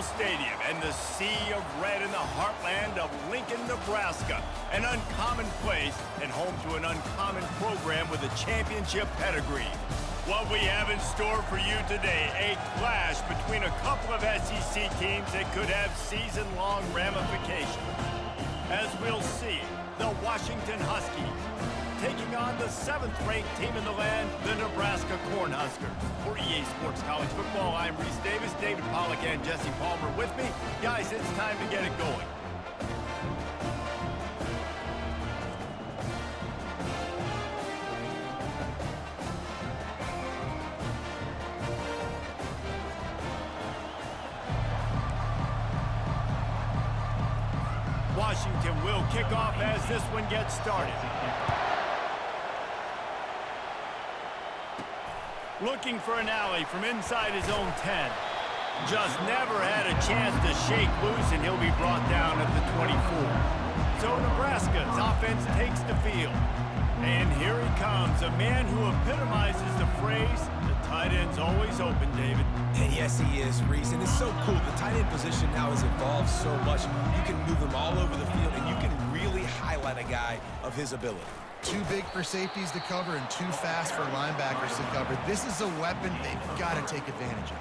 Memorial Stadium and the sea of red in the heartland of Lincoln, Nebraska. An uncommon place and home to an uncommon program with a championship pedigree. What we have in store for you today, a clash between a couple of SEC teams that could have season-long ramifications. As we'll see, the Washington Huskies taking on the 7th-ranked team in the land, the Nebraska Cornhuskers. For EA Sports College Football, I'm Reese Davis, David Pollack, and Jesse Palmer with me. Guys, it's time to get it going. Washington will kick off as this one gets started. Looking for an alley from inside his own 10. Just never had a chance to shake loose, and he'll be brought down at the 24. So Nebraska's offense takes the field. And here he comes, a man who epitomizes the phrase, the tight end's always open, David. And yes, he is, Reese. And it's so cool. The tight end position now has evolved so much. You can move him all over the field, and you can really highlight a guy of his ability. Too big for safeties to cover and too fast for linebackers to cover. This is a weapon they've got to take advantage of.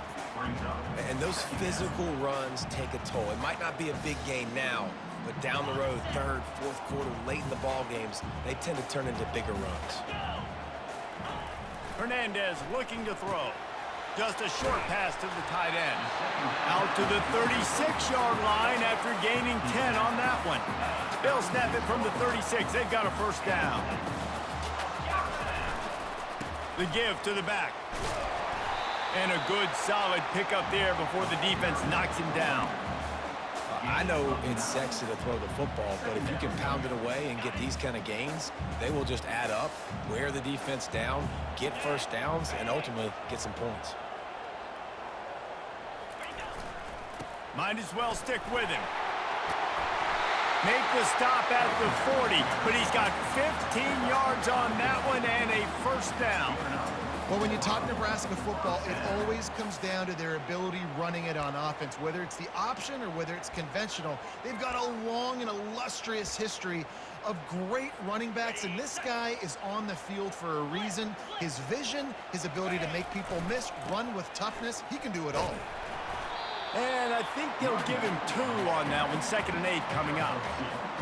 And those physical runs take a toll. It might not be a big game now, but down the road, third, fourth quarter, late in the ball games, they tend to turn into bigger runs. Hernandez looking to throw. Just a short pass to the tight end. Out to the 36-yard line after gaining 10 on that one. They'll snap it from the 36. They've got a first down. The give to the back. And a good, solid pickup there before the defense knocks him down. I know it's sexy to throw the football, but if you can pound it away and get these kind of gains, they will just add up, wear the defense down, get first downs, and ultimately get some points. Might as well stick with him. Make the stop at the 40, but he's got 15 yards on that one and a first down. Well, when you talk Nebraska football, it always comes down to their ability running it on offense, whether it's the option or whether it's conventional. They've got a long and illustrious history of great running backs, and this guy is on the field for a reason. His vision, his ability to make people miss, run with toughness, he can do it all. And I think they'll give him 2 on that one, 2nd and 8 coming up.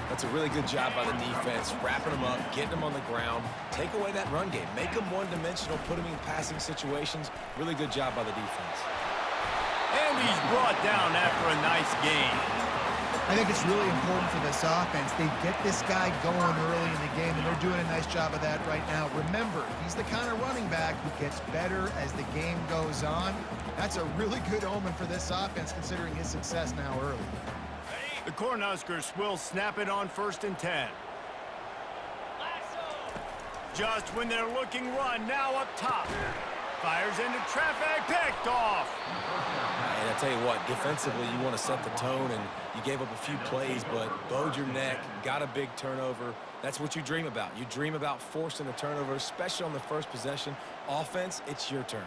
That's a really good job by the defense, wrapping them up, getting them on the ground, take away that run game, make them one-dimensional, put them in passing situations. Really good job by the defense. And he's brought down after a nice gain. I think it's really important for this offense. They get this guy going early in the game, and they're doing a nice job of that right now. Remember, he's the kind of running back who gets better as the game goes on. That's a really good omen for this offense, considering his success now early. The Cornhuskers will snap it on 1st and 10. Just when they're looking run, now up top. Fires into traffic, picked off. And I tell you what, defensively, you want to set the tone, and you gave up a few plays, but bowed your neck, got a big turnover. That's what you dream about. You dream about forcing the turnover, especially on the first possession. Offense, it's your turn.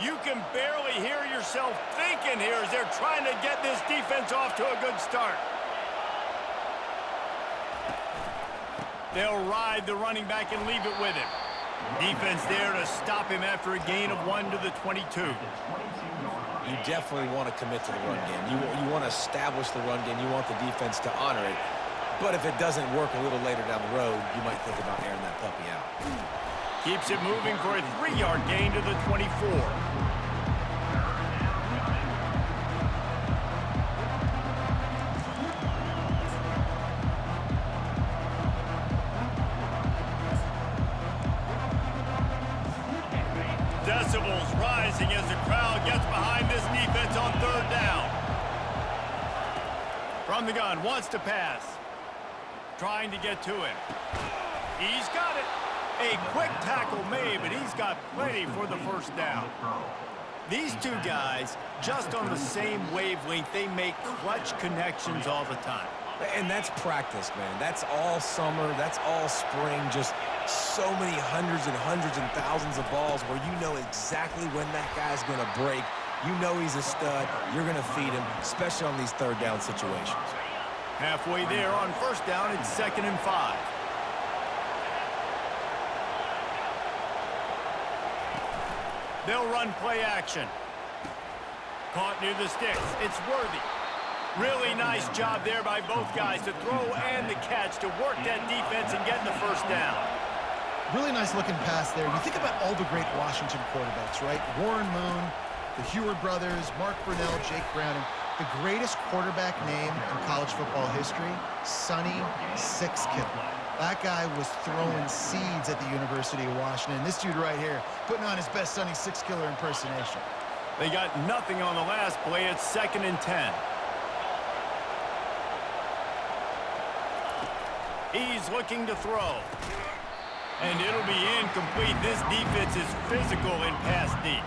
You can barely hear yourself thinking here as they're trying to get this defense off to a good start. They'll ride the running back and leave it with him. Defense there to stop him after a gain of 1 to the 22. You definitely want to commit to the run game. You want to establish the run game. You want the defense to honor it. But if it doesn't work a little later down the road, you might think about airing that puppy out. Keeps it moving for a 3-yard gain to the 24. Decibels rising as the crowd gets behind this defense on 3rd down. From the gun, wants to pass. Trying to get to him. He's got it. A quick tackle made, but he's got plenty for the first down. These two guys, just on the same wavelength, they make clutch connections all the time. And that's practice, man. That's all summer. That's all spring. Just so many hundreds and thousands of balls where you know exactly when that guy's going to break. You know he's a stud. You're going to feed him, especially on these third down situations. Halfway there on first down, it's 2nd and 5. They'll run play action. Caught near the sticks. It's Worthy. Really nice job there by both guys to throw and the catch to work that defense and get the first down. Really nice looking pass there. You think about all the great Washington quarterbacks, right? Warren Moon, the Heward brothers, Mark Brunell, Jake Browning. The greatest quarterback name in college football history, Sonny Sixkiller. That guy was throwing seeds at the University of Washington. This dude right here, putting on his best Sonny Sixkiller impersonation. They got nothing on the last play. It's 2nd and 10. He's looking to throw. And it'll be incomplete. This defense is physical in pass deep.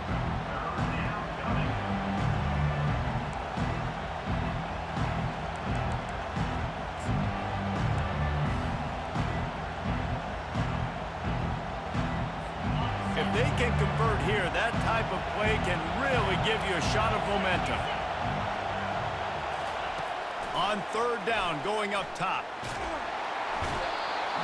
If they can convert here, that type of play can really give you a shot of momentum. On third down, going up top.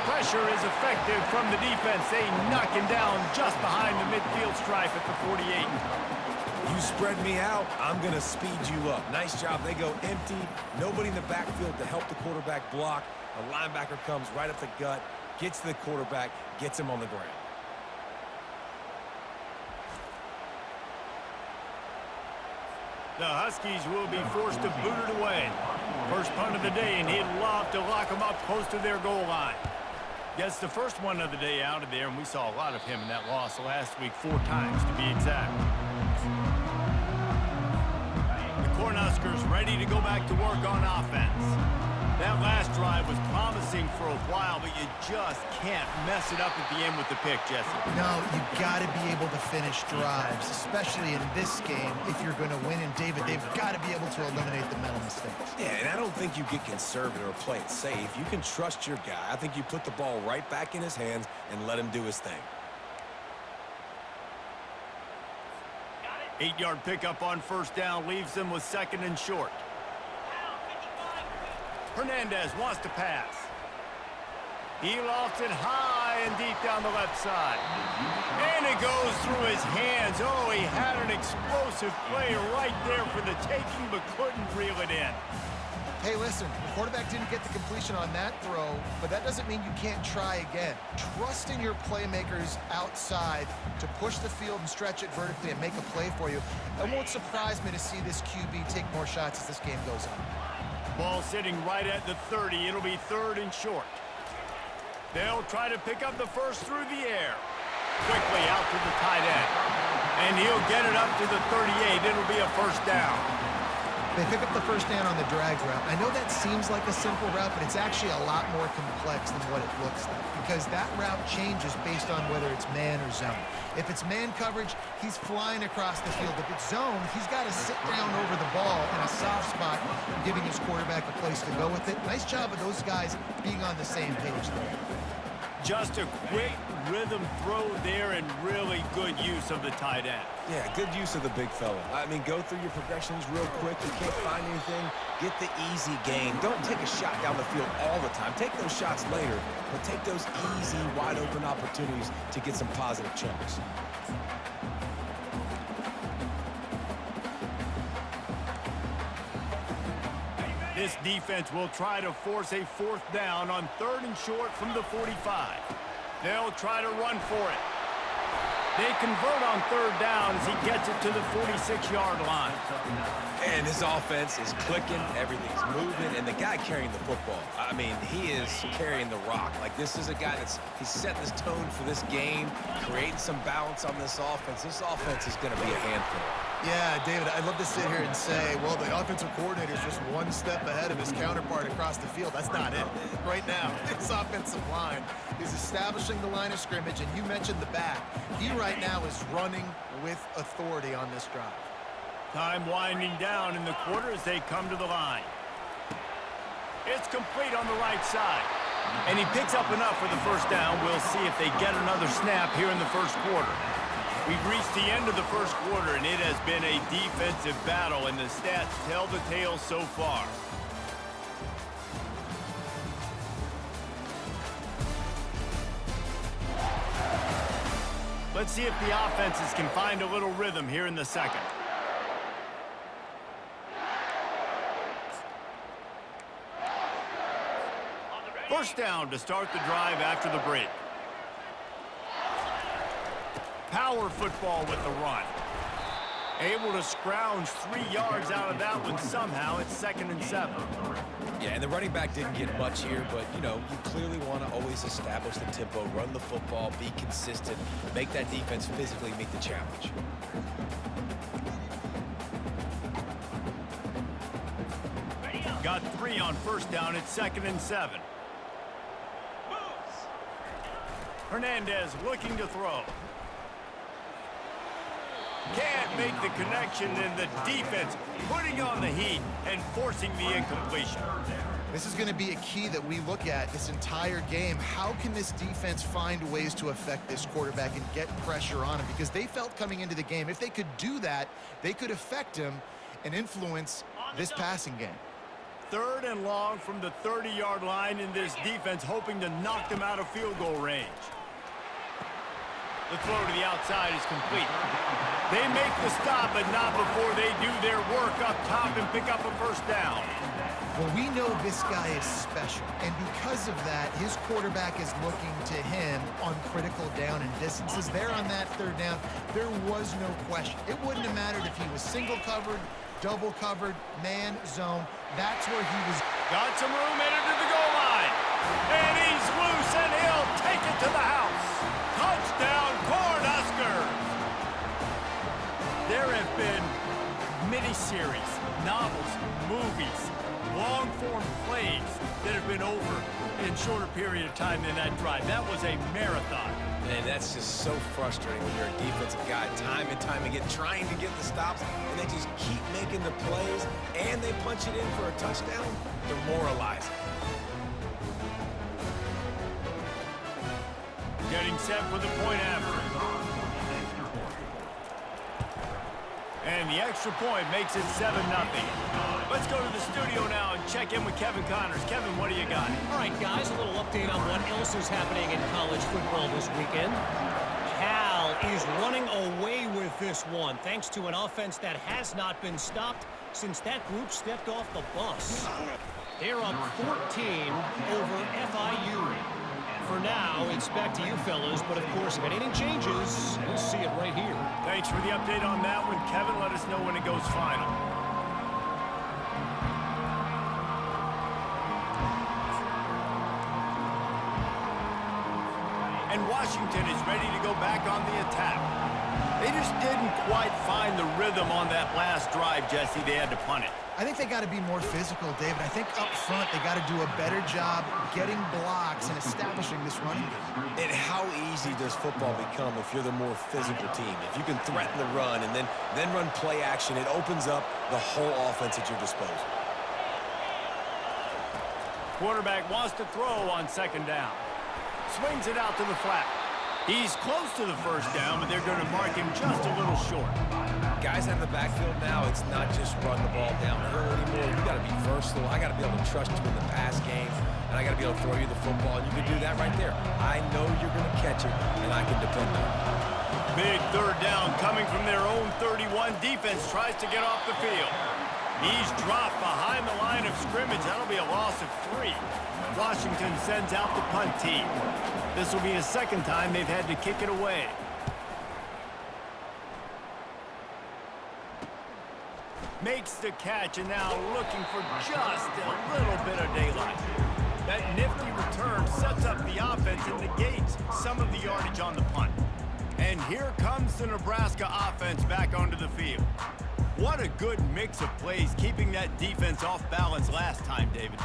Pressure is effective from the defense. They knock him down just behind the midfield stripe at the 48. You spread me out, I'm going to speed you up. Nice job. They go empty. Nobody in the backfield to help the quarterback block. A linebacker comes right up the gut, gets to the quarterback, gets him on the ground. The Huskies will be forced to boot it away. First punt of the day, and he'd love to lock them up close to their goal line. Gets the first one of the day out of there, and we saw a lot of him in that loss last week, 4 times to be exact. The Cornhuskers ready to go back to work on offense. That last drive was promising for a while, but you just can't mess it up at the end with the pick, Jesse. No, you got to be able to finish drives, especially in this game. If you're going to win, and David, they've got to be able to eliminate the mental mistakes. Yeah, and I don't think you get conservative or play it safe. You can trust your guy. I think you put the ball right back in his hands and let him do his thing. 8-yard pickup on first down leaves them with 2nd and short. Hernandez wants to pass. He lofts it high and deep down the left side. And it goes through his hands. Oh, he had an explosive play right there for the taking, but couldn't reel it in. Hey, listen, the quarterback didn't get the completion on that throw, but that doesn't mean you can't try again. Trust in your playmakers outside to push the field and stretch it vertically and make a play for you. It won't surprise me to see this QB take more shots as this game goes on. Ball sitting right at the 30. It'll be 3rd and short. They'll try to pick up the first through the air. Quickly out to the tight end. And he'll get it up to the 38. It'll be a first down. They pick up the first down on the drag route. I know that seems like a simple route, but it's actually a lot more complex than what it looks like because that route changes based on whether it's man or zone. If it's man coverage, he's flying across the field. If it's zone, he's got to sit down over the ball in a soft spot, giving his quarterback a place to go with it. Nice job of those guys being on the same page there. Just a quick rhythm throw there and really good use of the tight end. Yeah, good use of the big fella. I mean, go through your progressions real quick. You can't find anything. Get the easy gain. Don't take a shot down the field all the time. Take those shots later, but take those easy, wide-open opportunities to get some positive chunks. This defense will try to force a 4th down on 3rd and short from the 45. They'll try to run for it. They convert on 3rd down as he gets it to the 46-yard line. And his offense is clicking, everything's moving, and the guy carrying the football, I mean, he is carrying the rock. Like, this is a guy he's setting this tone for this game, creating some balance on this offense. This offense is going to be a handful. Yeah, David, I'd love to sit here and say, well, the offensive coordinator is just one step ahead of his counterpart across the field. That's not it. Right now, his offensive line is establishing the line of scrimmage, and you mentioned the back. He right now is running with authority on this drive. Time winding down in the quarter as they come to the line. It's complete on the right side. And he picks up enough for the first down. We'll see if they get another snap here in the first quarter. We've reached the end of the first quarter, and it has been a defensive battle, and the stats tell the tale so far. Let's see if the offenses can find a little rhythm here in the second. First down to start the drive after the break. Power football with the run. Able to scrounge 3 yards out of that one somehow. It's 2nd and 7. Yeah, and the running back didn't get much here, but, you know, you clearly want to always establish the tempo, run the football, be consistent, make that defense physically meet the challenge. Got 3 on first down. It's 2nd and 7. Hernandez looking to throw. Can't make the connection, and the defense putting on the heat and forcing the incompletion. This is going to be a key that we look at this entire game. How can this defense find ways to affect this quarterback and get pressure on him? Because they felt coming into the game, if they could do that, they could affect him and influence this passing game. 3rd and long from the 30-yard line, in this defense hoping to knock them out of field goal range. The throw to the outside is complete. They make the stop, but not before they do their work up top and pick up a first down. Well, we know this guy is special, and because of that, his quarterback is looking to him on critical down and distances. There on that 3rd down, there was no question. It wouldn't have mattered if he was single covered, double covered, man, zone. That's where he was. Got some room headed to the goal line. And he's loose, and he'll take it to the house. Touchdown, Cornhuskers! There have been miniseries, novels, movies, long-form plays that have been over in shorter period of time than that drive. That was a marathon. And that's just so frustrating when you're a defensive guy, time and time again, trying to get the stops, and they just keep making the plays, and they punch it in for a touchdown. Demoralizing. Getting set for the point after. And the extra point makes it 7-0. Let's go to the studio now and check in with Kevin Connors. Kevin, what do you got? All right, guys, a little update on what else is happening in college football this weekend. Cal is running away with this one, thanks to an offense that has not been stopped since that group stepped off the bus. They're up 14 over FIU. For now, it's back to you fellas, but of course, if anything changes, you'll see it right here. Thanks for the update on that one, Kevin. Let us know when it goes final. And Washington is ready to go back on the attack. They just didn't quite find the rhythm on that last drive, Jesse. They had to punt it. I think they got to be more physical, David. I think up front they got to do a better job getting blocks and establishing this running game. And how easy does football become if you're the more physical team? If you can threaten the run and then run play action, it opens up the whole offense at your disposal. Quarterback wants to throw on 2nd down. Swings it out to the flat. He's close to the first down, but they're going to mark him just a little short. Guys out of the backfield now, it's not just run the ball downhill anymore. You got to be versatile. I got to be able to trust you in the pass game, and I got to be able to throw you the football, and you can do that right there. I know you're going to catch it, and I can depend on it. Big 3rd down coming from their own 31. Defense tries to get off the field. He's dropped behind the line of scrimmage. That'll be a loss of 3. Washington sends out the punt team. This will be the 2nd time they've had to kick it away. Makes the catch, and now looking for just a little bit of daylight. That nifty return sets up the offense and negates some of the yardage on the punt. And here comes the Nebraska offense back onto the field. What a good mix of plays, keeping that defense off balance last time, David.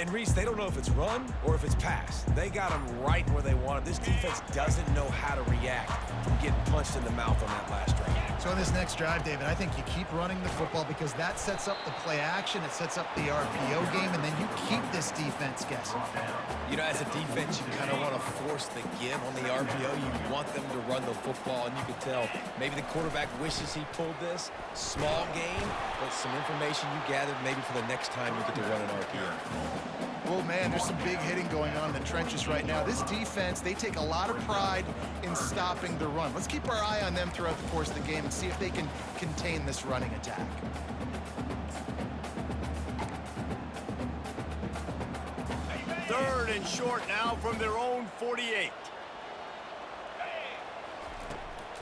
And Reese, they don't know if it's run or if it's pass. They got them right where they want it. This defense doesn't know how to react from getting punched in the mouth on that last drive. So in this next drive, David, I think you keep running the football because that sets up the play action, it sets up the RPO game, and then you keep this defense guessing. You know, as a defense, you kind of want to force the give on the RPO. You want them to run the football, and you can tell maybe the quarterback wishes he pulled this. Small game, but some information you gathered maybe for the next time you get to run an RPO. Well, man, there's some big hitting going on in the trenches right now. This defense, they take a lot of pride in stopping the run. Let's keep our eye on them throughout the course of the game and see if they can contain this running attack. Third and short now from their own 48.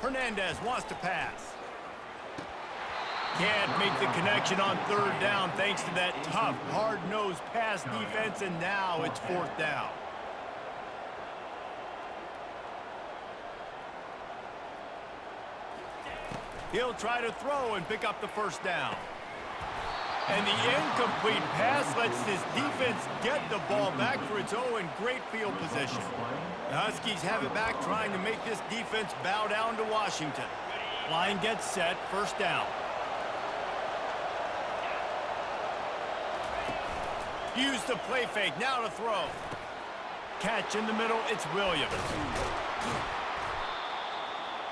Hernandez wants to pass. Can't make the connection on third down thanks to that tough, hard-nosed pass defense, and now it's fourth down. He'll try to throw and pick up the first down. And the incomplete pass lets his defense get the ball back for its own great field position. The Huskies have it back, trying to make this defense bow down to Washington. Line gets set, first down. Use the play fake, now to throw. Catch in the middle, it's Williams.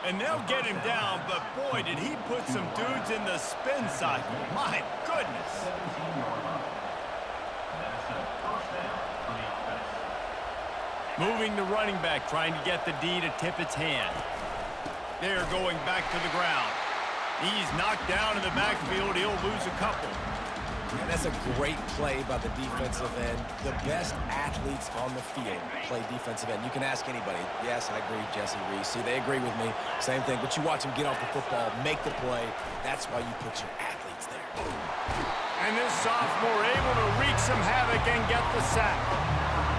And they'll get him down, but boy, did he put some dudes in the spin cycle. My goodness. Moving the running back, trying to get the D to tip its hand. They're going back to the ground. He's knocked down in the backfield. He'll lose a couple. And that's a great play by the defensive end. The best athletes on the field play defensive end. You can ask anybody. Yes, I agree, Jesse Reese. See, they agree with me. Same thing. But you watch them get off the football, make the play. That's why you put your athletes there. And this sophomore able to wreak some havoc and get the sack.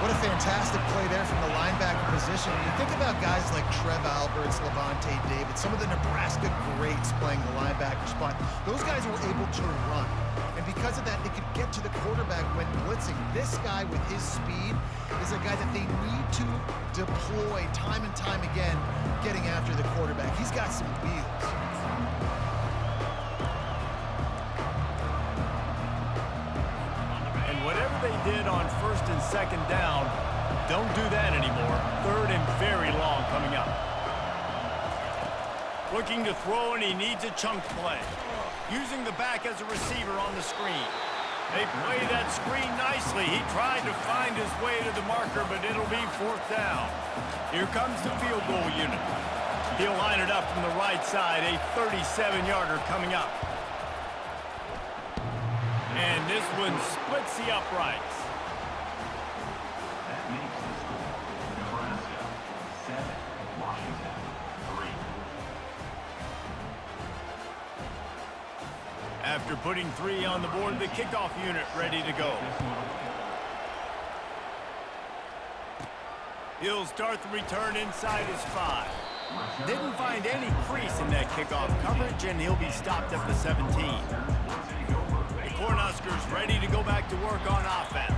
What a fantastic play there from the linebacker position. You think about guys like Trev Alberts, Levante David, some of the Nebraska greats playing the linebacker spot. Those guys were able to run. And because of that, they could get to the quarterback when blitzing. This guy with his speed is a guy that they need to deploy time and time again getting after the quarterback. He's got some wheels. And whatever they did on first and second down, don't do that anymore. Third and very long coming up. Looking to throw, and he needs a chunk play. Using the back as a receiver on the screen. They play that screen nicely. He tried to find his way to the marker, but it'll be fourth down. Here comes the field goal unit. He'll line it up from the right side, a 37-yarder coming up. And this one splits the uprights. That makes the score Nebraska 7, Washington 3. After putting 3 on the board, the kickoff unit ready to go. He'll start the return inside his 5. Didn't find any crease in that kickoff coverage, and he'll be stopped at the 17. The Cornhuskers ready to go back to work on offense.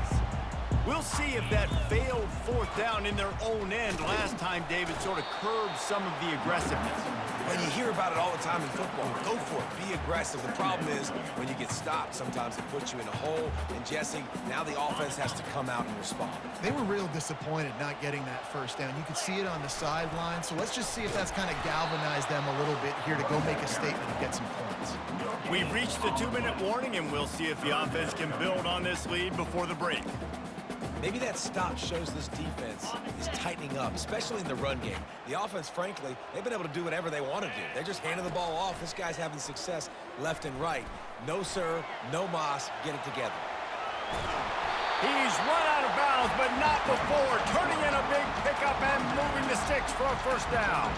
We'll see if that failed fourth down in their own end last time, David, sort of curbed some of the aggressiveness. Well, you hear about it all the time in football. Go for it. Be aggressive. The problem is when you get stopped, sometimes it puts you in a hole. And, Jesse, now the offense has to come out and respond. They were real disappointed not getting that first down. You could see it on the sideline. So let's just see if that's kind of galvanized them a little bit here to go make a statement and get some points. We've reached the 2-minute warning, and we'll see if the offense can build on this lead before the break. Maybe that stop shows this defense is tightening up, especially in the run game. The offense, frankly, they've been able to do whatever they want to do. They're just handing the ball off. This guy's having success left and right. No, sir, no mas. Get it together. He's run out of bounds, but not before. Turning in a big pickup and moving the sticks for a first down.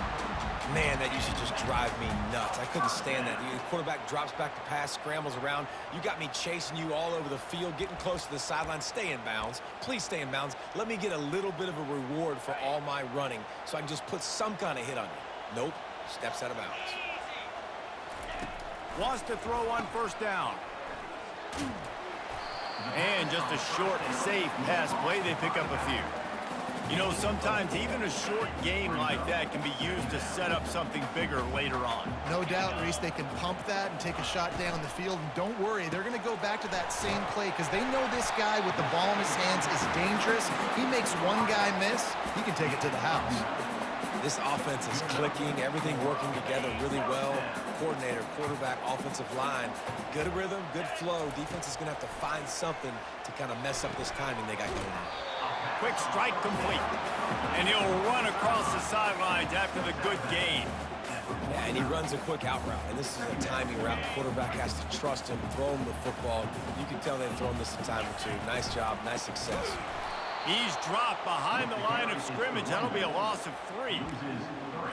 Man, that used to just drive me nuts. I couldn't stand that. The quarterback drops back to pass, scrambles around. You got me chasing you all over the field, getting close to the sideline. Stay in bounds. Please stay in bounds. Let me get a little bit of a reward for all my running so I can just put some kind of hit on you. Nope. Steps out of bounds. Wants to throw on first down. And just a short, safe pass play. They pick up a few. You know, sometimes even a short game like that can be used to set up something bigger later on. No doubt, Reese, they can pump that and take a shot down the field. And don't worry, they're going to go back to that same play because they know this guy with the ball in his hands is dangerous. He makes one guy miss, he can take it to the house. This offense is clicking, everything working together really well. Coordinator, quarterback, offensive line, good rhythm, good flow. Defense is going to have to find something to kind of mess up this timing they got going on. Quick strike complete. And he'll run across the sidelines after the good gain. Yeah, and he runs a quick out route, and this is a timing route. Quarterback has to trust him, throw him the football. You can tell they've thrown this a time or two. Nice job, nice success. He's dropped behind the line of scrimmage. That'll be a loss of 3.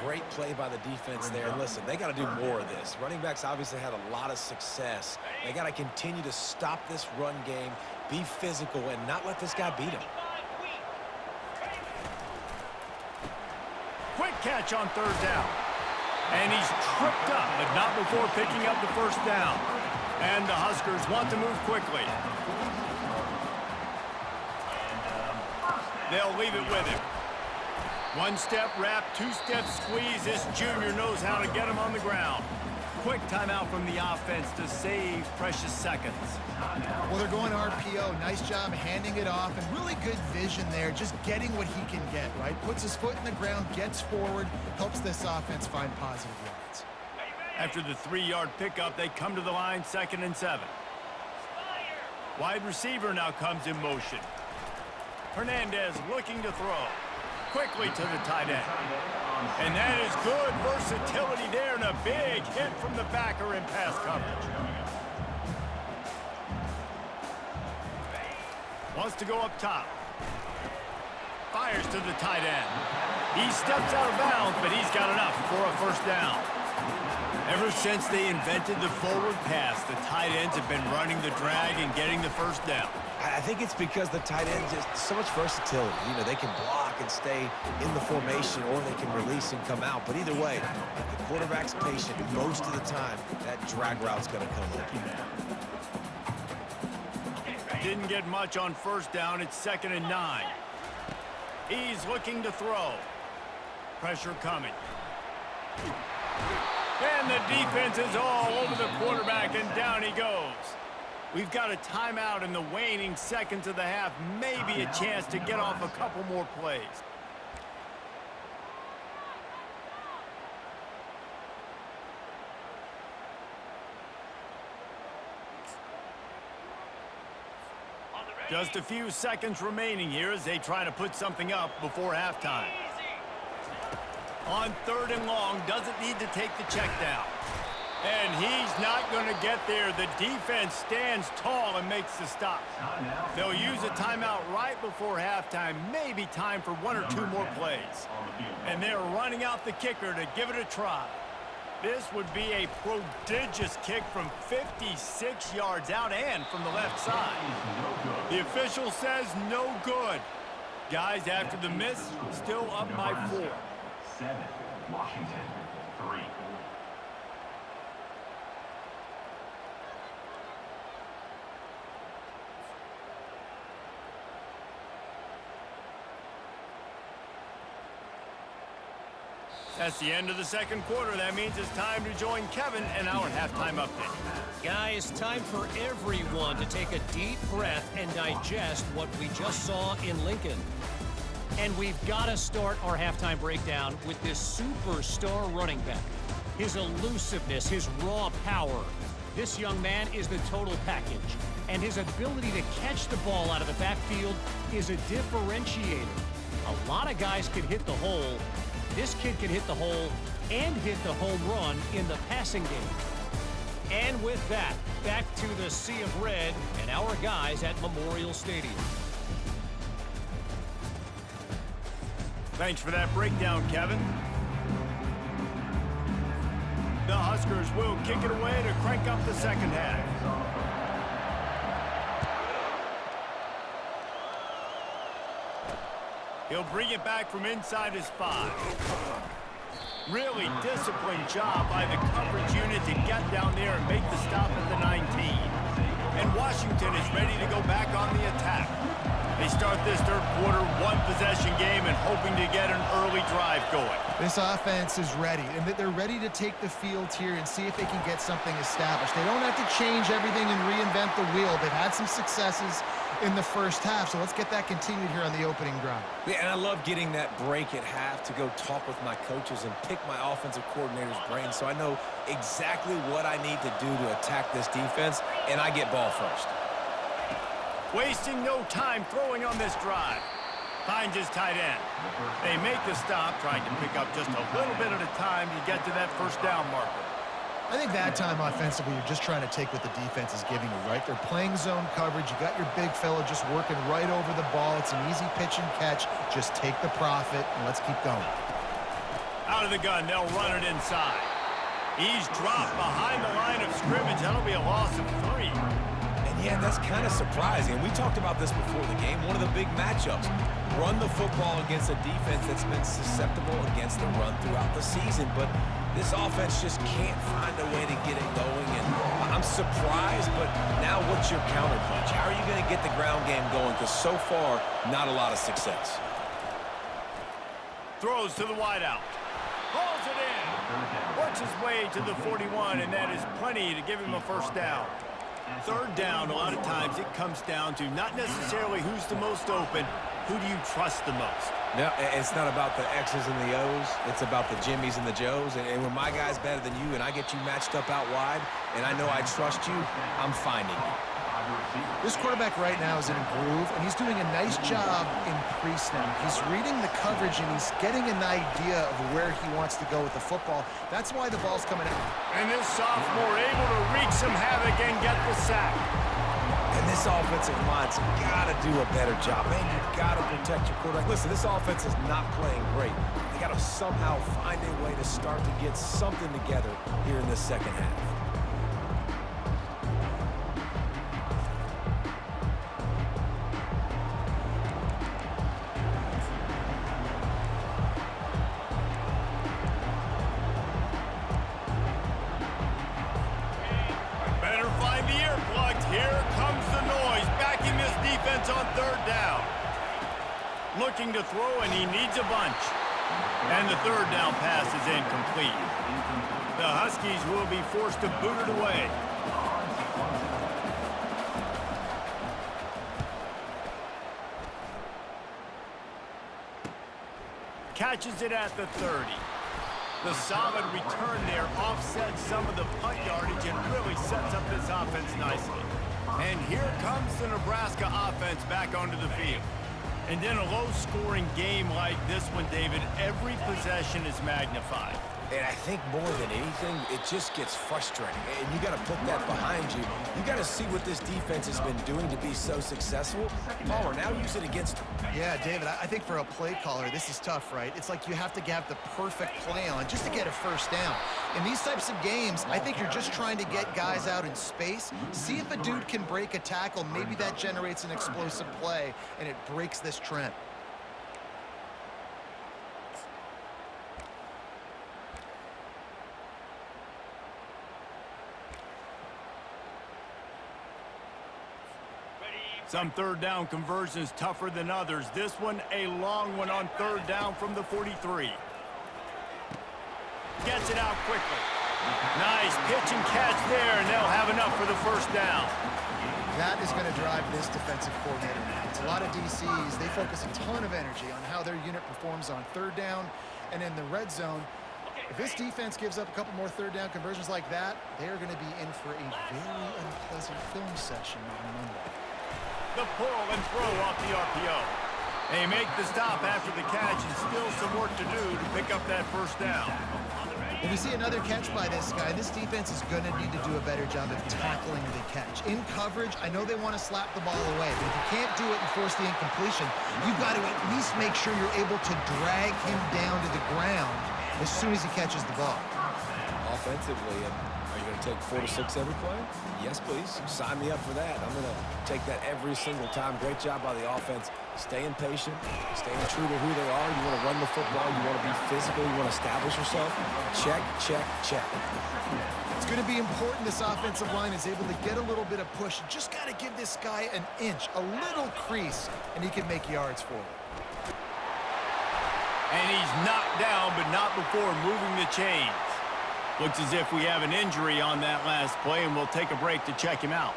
Great play by the defense there. And listen, they got to do more of this. Running backs obviously had a lot of success. They got to continue to stop this run game, be physical, and not let this guy beat him. Quick catch on third down. And he's tripped up, but not before picking up the first down. And the Huskers want to move quickly. They'll leave it with him. One-step wrap, two-step squeeze. This junior knows how to get him on the ground. Quick timeout from the offense to save precious seconds. Well, they're going RPO. Nice job handing it off, and really good vision there, just getting what he can get, right? Puts his foot in the ground, gets forward, helps this offense find positive yards. After the 3-yard pickup, they come to the line, 2nd and 7. Wide receiver now comes in motion. Hernandez looking to throw. Quickly to the tight end. And that is good versatility there and a big hit from the backer in pass coverage. Wants to go up top. Fires to the tight end. He steps out of bounds, but he's got enough for a first down. Ever since they invented the forward pass, the tight ends have been running the drag and getting the first down. I think it's because the tight end just so much versatility. You know, they can block and stay in the formation, or they can release and come out. But either way, if the quarterback's patient most of the time, that drag route's going to come open. Didn't get much on first down. It's 2nd and 9. He's looking to throw. Pressure coming. And the defense is all over the quarterback, and down he goes. We've got a timeout in the waning seconds of the half. Maybe a chance to get off a couple more plays. Just a few seconds remaining here as they try to put something up before halftime. On 3rd and long, doesn't need to take the check down. And he's not going to get there. The defense stands tall and makes the stop. They'll use a timeout right before halftime. Maybe time for 1 or 2 more plays. And they're running out the kicker to give it a try. This would be a prodigious kick from 56 yards out and from the left side. The official says no good. Guys, after the miss, still up by 4. 7, Washington, 3. That's the end of the 2nd quarter. That means it's time to join Kevin and our halftime update. Guys, time for everyone to take a deep breath and digest what we just saw in Lincoln. And we've got to start our halftime breakdown with this superstar running back. His elusiveness, his raw power. This young man is the total package. And his ability to catch the ball out of the backfield is a differentiator. A lot of guys can hit the hole. This kid can hit the hole and hit the home run in the passing game. And with that, back to the Sea of Red and our guys at Memorial Stadium. Thanks for that breakdown, Kevin. The Huskers will kick it away to crank up the 2nd half. He'll bring it back from inside his 5. Really disciplined job by the coverage unit to get down there and make the stop at the 19. And Washington is ready to go back on the attack. They start this third quarter one-possession game and hoping to get an early drive going. This offense is ready, and they're ready to take the field here and see if they can get something established. They don't have to change everything and reinvent the wheel. They've had some successes in the first half, so let's get that continued here on the opening drive. Yeah, and I love getting that break at half to go talk with my coaches and pick my offensive coordinator's brain so I know exactly what I need to do to attack this defense, and I get ball first. Wasting no time throwing on this drive. Finds his tight end. They make the stop, trying to pick up just a little bit at a time to get to that first down marker. I think that time offensively, you're just trying to take what the defense is giving you, right? They're playing zone coverage. You got your big fella just working right over the ball. It's an easy pitch and catch. Just take the profit, and let's keep going. Out of the gun, they'll run it inside. He's dropped behind the line of scrimmage. That'll be a loss of 3. Yeah, that's kind of surprising. We talked about this before the game. One of the big matchups. Run the football against a defense that's been susceptible against the run throughout the season. But this offense just can't find a way to get it going. And I'm surprised, but now what's your counterpunch? How are you going to get the ground game going? Because so far, not a lot of success. Throws to the wideout. Hauls it in. Works his way to the 41, and that is plenty to give him a first down. Third down, a lot of times it comes down to not necessarily who's the most open, who do you trust the most? No, it's not about the X's and the O's. It's about the Jimmys and the Joes. And when my guy's better than you and I get you matched up out wide and I know I trust you, I'm finding you. This quarterback right now is in a groove, and he's doing a nice job in pre-snap. He's reading the coverage, and he's getting an idea of where he wants to go with the football. That's why the ball's coming out. And this sophomore able to wreak some havoc and get the sack. And this offensive line's got to do a better job. Man, you got to protect your quarterback. Listen, this offense is not playing great. They got to somehow find a way to start to get something together here in the second half. On third down. Looking to throw, and he needs a bunch. And the third down pass is incomplete. The Huskies will be forced to boot it away. Catches it at the 30. The solid return there offsets some of the punt yardage and really sets up this offense nicely. And here comes the Nebraska offense back onto the field. And in a low-scoring game like this one, David, every possession is magnified. And I think more than anything, it just gets frustrating. And you got to put that behind you. You got to see what this defense has been doing to be so successful. Palmer, now use it against them. Yeah, David, I think for a play caller, this is tough, right? It's like you have to have the perfect play on just to get a first down. In these types of games, I think you're just trying to get guys out in space, see if a dude can break a tackle. Maybe that generates an explosive play, and it breaks this trend. Some third down conversions tougher than others. This one, a long one on third down from the 43. Gets it out quickly. Nice pitch and catch there, and they'll have enough for the first down. That is going to drive this defensive coordinator. It's a lot of DCs. They focus a ton of energy on how their unit performs on third down and in the red zone. If this defense gives up a couple more third down conversions like that, they are going to be in for a very unpleasant film session on Monday. The pull and throw off the RPO. They make the stop after the catch, and still some work to do to pick up that first down. When we see another catch by this guy, this defense is going to need to do a better job of tackling the catch. In coverage, I know they want to slap the ball away, but if you can't do it and force the incompletion, you've got to at least make sure you're able to drag him down to the ground as soon as he catches the ball. Offensively, are you going to take 4 to 6 every play? Yes, please. Sign me up for that. I'm going to take that every single time. Great job by the offense. Staying patient, staying true to who they are. You want to run the football. You want to be physical. You want to establish yourself. Check, check, check. It's going to be important this offensive line is able to get a little bit of push. Just got to give this guy an inch, a little crease, and he can make yards for it. And he's knocked down, but not before moving the chains. Looks as if we have an injury on that last play, and we'll take a break to check him out.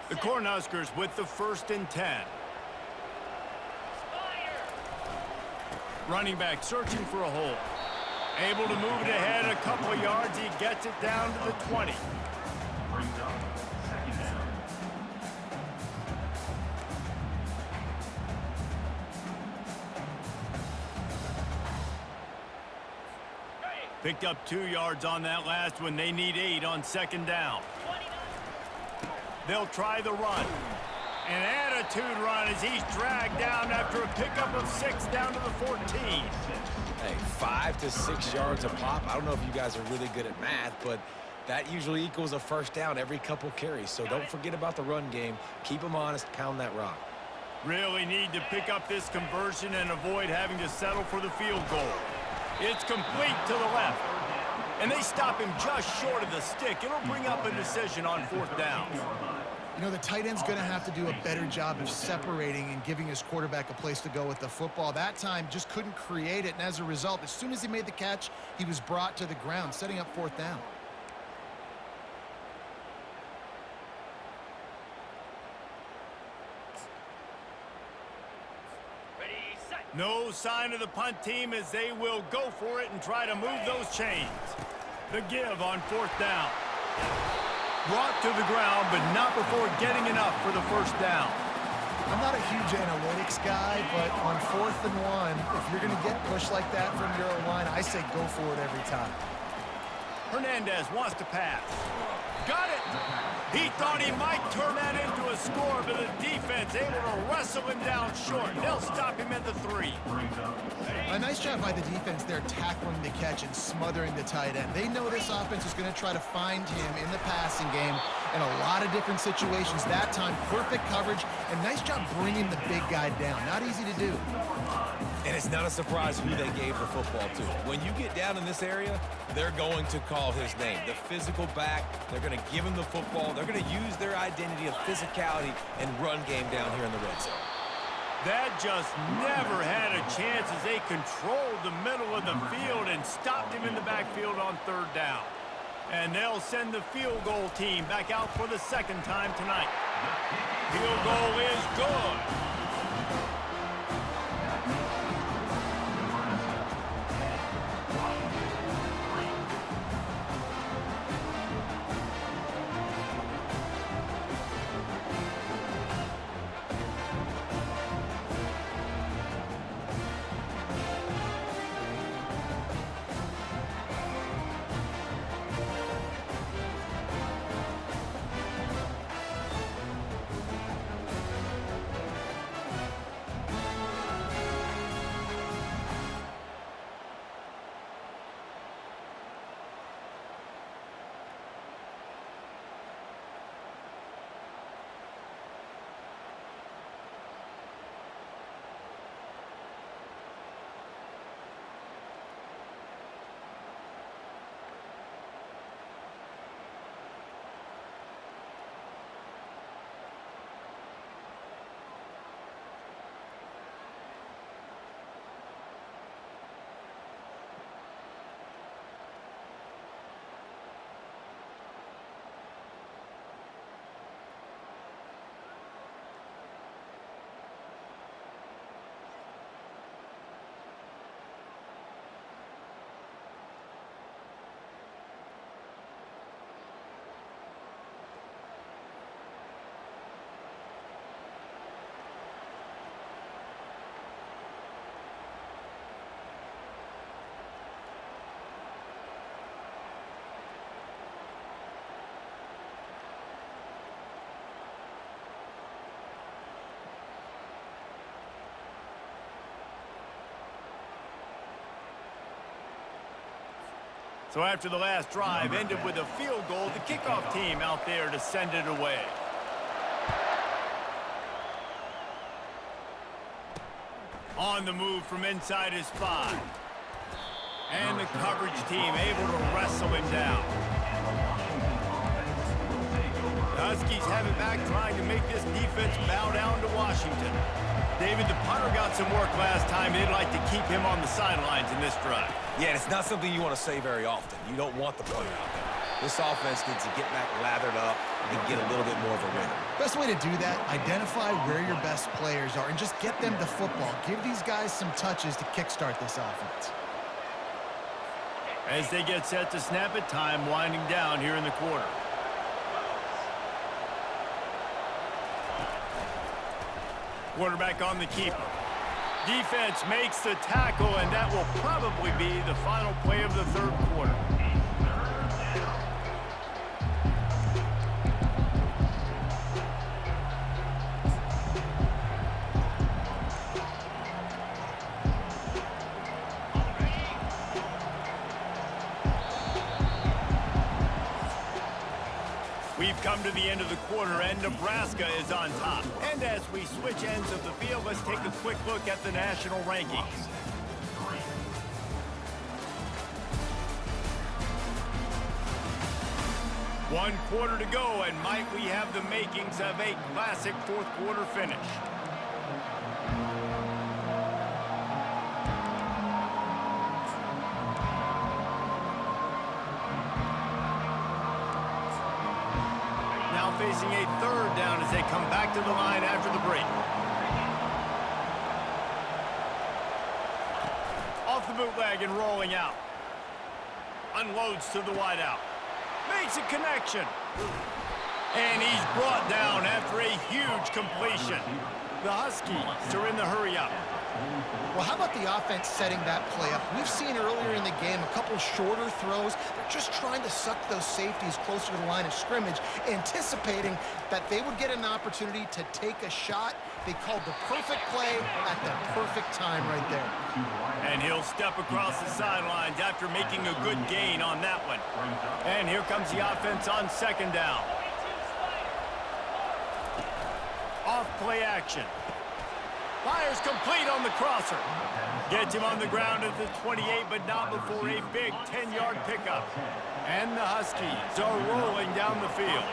The Cornhuskers with the 1st and 10. Running back searching for a hole. Able to move it ahead a couple of yards. He gets it down to the 20. Brings up 2nd down. Picked up 2 yards on that last one. They need 8 on 2nd down. They'll try the run. An attitude run as he's dragged down after a pickup of 6 down to the 14. Hey, 5 to 6 yards a pop. I don't know if you guys are really good at math, but that usually equals a 1st down every couple carries. So don't forget about the run game. Keep them honest. Pound that rock. Really need to pick up this conversion and avoid having to settle for the field goal. It's complete to the left. And they stop him just short of the stick. It'll bring up a decision on 4th down. You know, the tight end's going to have to do a better job of separating and giving his quarterback a place to go with the football. That time just couldn't create it, and as a result, as soon as he made the catch, he was brought to the ground, setting up 4th down. No sign of the punt team as they will go for it and try to move those chains. The give on 4th down. Brought to the ground, but not before getting enough for the 1st down. I'm not a huge analytics guy, but on 4th and 1, if you're going to get pushed like that from your line, I say go for it every time. Hernandez wants to pass. Got it! He thought he might turn that into a score, but the defense able to wrestle him down short. They'll stop him at the 3. A nice job by the defense there tackling the catch and smothering the tight end. They know this offense is going to try to find him in the passing game in a lot of different situations. That time, perfect coverage, and nice job bringing the big guy down. Not easy to do. And it's not a surprise who they gave the football to. When you get down in this area, they're going to call his name. The physical back, they're going to give him the football. They're going to use their identity of physicality and run game down here in the red zone. That just never had a chance as they controlled the middle of the field and stopped him in the backfield on 3rd down. And they'll send the field goal team back out for the 2nd time tonight. Field goal is good. So after the last drive ended with a field goal, the kickoff team out there to send it away. On the move from inside his 5. And the coverage team able to wrestle him down. The Huskies have it back, trying to make this defense bow down to Washington. David, the punter got some work last time. They'd like to keep him on the sidelines in this drive. Yeah, and it's not something you want to say very often. You don't want the punter out there. This offense needs to get back lathered up and get a little bit more of a rhythm. Best way to do that, identify where your best players are and just get them the football. Give these guys some touches to kickstart this offense. As they get set to snap it, time winding down here in the quarter. Quarterback on the keeper. Defense makes the tackle, and that will probably be the final play of the third quarter. We've come to the end of the quarter, and Nebraska is on top. And as we switch ends of the field, let's take a quick look at the national rankings. One quarter to go, and might we have the makings of a classic fourth quarter finish. Facing a third down as they come back to the line after the break. Off the bootleg and rolling out. Unloads to the wideout. Makes a connection. And he's brought down after a huge completion. The Huskies are in the hurry up. Well, how about the offense setting that play up? We've seen earlier in the game a couple shorter throws. They're just trying to suck those safeties closer to the line of scrimmage, anticipating that they would get an opportunity to take a shot. They called the perfect play at the perfect time right there. And he'll step across the sidelines after making a good gain on that one. And here comes the offense on second down. Off play action. Fires complete on the crosser. Gets him on the ground at the 28, but not before a big 10-yard pickup. And the Huskies are rolling down the field.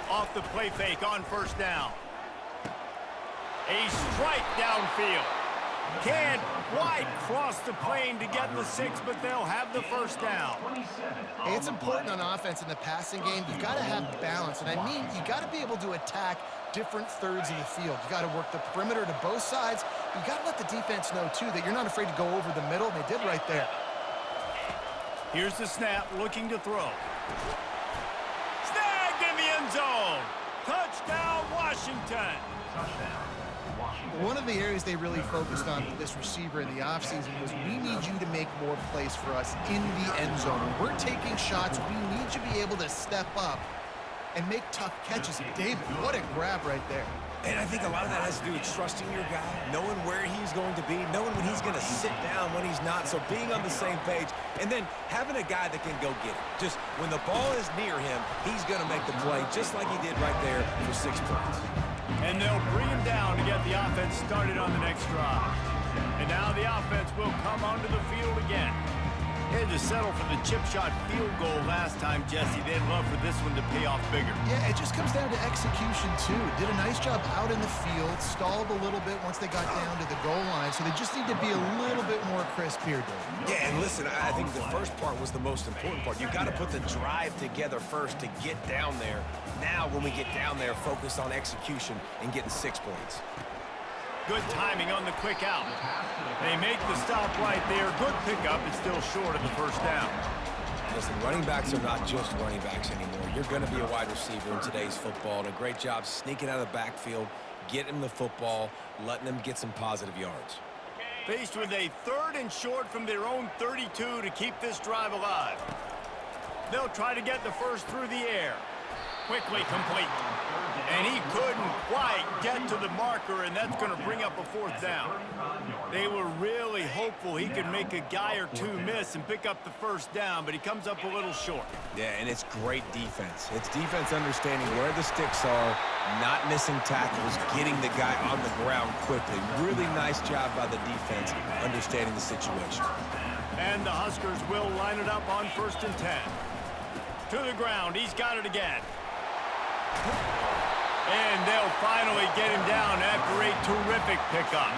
Off the play fake on first down. A strike downfield. Can't quite cross the plane to get the 6, but they'll have the first down. Hey, it's important on offense in the passing game. You've got to have balance. And I mean, you got to be able to attack different thirds of the field. You got to work the perimeter to both sides. You got to let the defense know, too, that you're not afraid to go over the middle. They did right there. Here's the snap, looking to throw. Snagged in the end zone. Touchdown, Washington. One of the areas they really focused on with this receiver in the offseason was, we need you to make more plays for us in the end zone. When we're taking shots, we need you to be able to step up and make tough catches. David, what a grab right there. And I think a lot of that has to do with trusting your guy, knowing where he's going to be, knowing when he's going to sit down, when he's not. So being on the same page, and then having a guy that can go get it. Just when the ball is near him, he's going to make the play, just like he did right there for 6 points. And they'll bring him down to get the offense started on the next drive. And now the offense will come onto the field again. They had to settle for the chip shot field goal last time, Jesse. They'd love for this one to pay off bigger. Yeah, it just comes down to execution, too. Did a nice job out in the field, stalled a little bit once they got down to the goal line, so they just need to be a little bit more crisp here, Dave. Yeah, and listen, I think the first part was the most important part. You've got to put the drive together first to get down there. Now, when we get down there, focus on execution and getting 6 points. Good timing on the quick out. They make the stop right there. Good pickup. It's still short of the first down. Listen, running backs are not just running backs anymore. You're going to be a wide receiver in today's football. And a great job sneaking out of the backfield, getting them the football, letting them get some positive yards. Faced with a 3rd and short from their own 32 to keep this drive alive. They'll try to get the first through the air. Quickly complete. And he couldn't quite get to the marker, and that's going to bring up a 4th down. They were really hopeful he could make a guy or two miss and pick up the 1st down, but he comes up a little short. Yeah, and it's great defense. It's defense understanding where the sticks are, not missing tackles, getting the guy on the ground quickly. Really nice job by the defense understanding the situation. And the Huskers will line it up on 1st and 10. To the ground, he's got it again. And they'll finally get him down after a terrific pickup.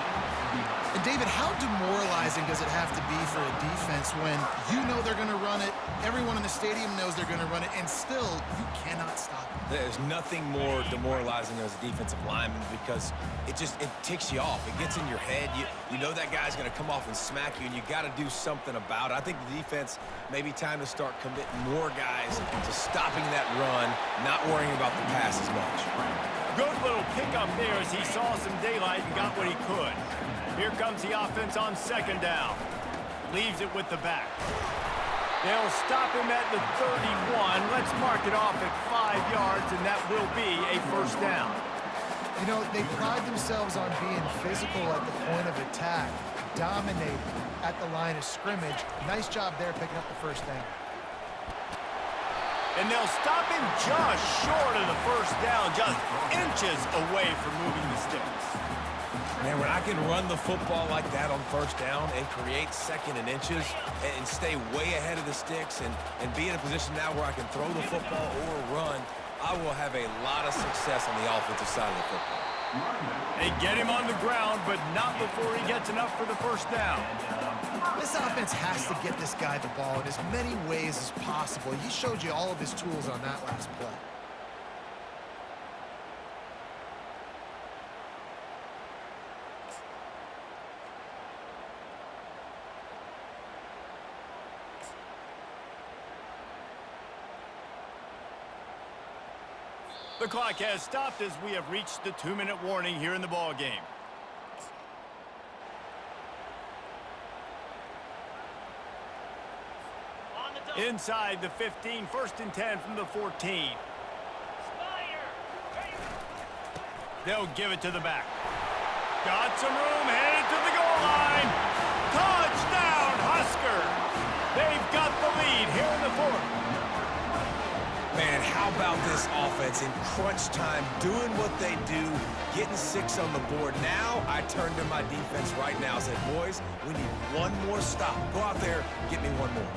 And David, how demoralizing does it have to be for a defense when you know they're going to run it, everyone in the stadium knows they're going to run it, and still you cannot stop it? There's nothing more demoralizing as a defensive lineman because it ticks you off. It gets in your head. You know that guy's going to come off and smack you, and you got to do something about it. I think the defense maybe time to start committing more guys to stopping that run, not worrying about the pass as much. Good little pickup there as he saw some daylight and got what he could. Here comes the offense on 2nd down. Leaves it with the back. They'll stop him at the 31. Let's mark it off at 5 yards, and that will be a 1st down. You know, they pride themselves on being physical at the point of attack, dominating at the line of scrimmage. Nice job there picking up the 1st down. And they'll stop him just short of the 1st down, just inches away from moving the sticks. Man, when I can run the football like that on 1st down and create 2nd and inches and stay way ahead of the sticks and be in a position now where I can throw the football or run, I will have a lot of success on the offensive side of the football. They get him on the ground, but not before he gets enough for the 1st down. This offense has to get this guy the ball in as many ways as possible. He showed you all of his tools on that last play. The clock has stopped as we have reached the 2-minute warning here in the ball game. Inside the 15, 1st and 10 from the 14. They'll give it to the back. Got some room, headed to the goal line. Touchdown, Huskers! They've got the lead here in the 4th. Man, how about this offense in crunch time, doing what they do, getting 6 on the board. Now I turn to my defense right now and said, boys, we need one more stop. Go out there, get me one more.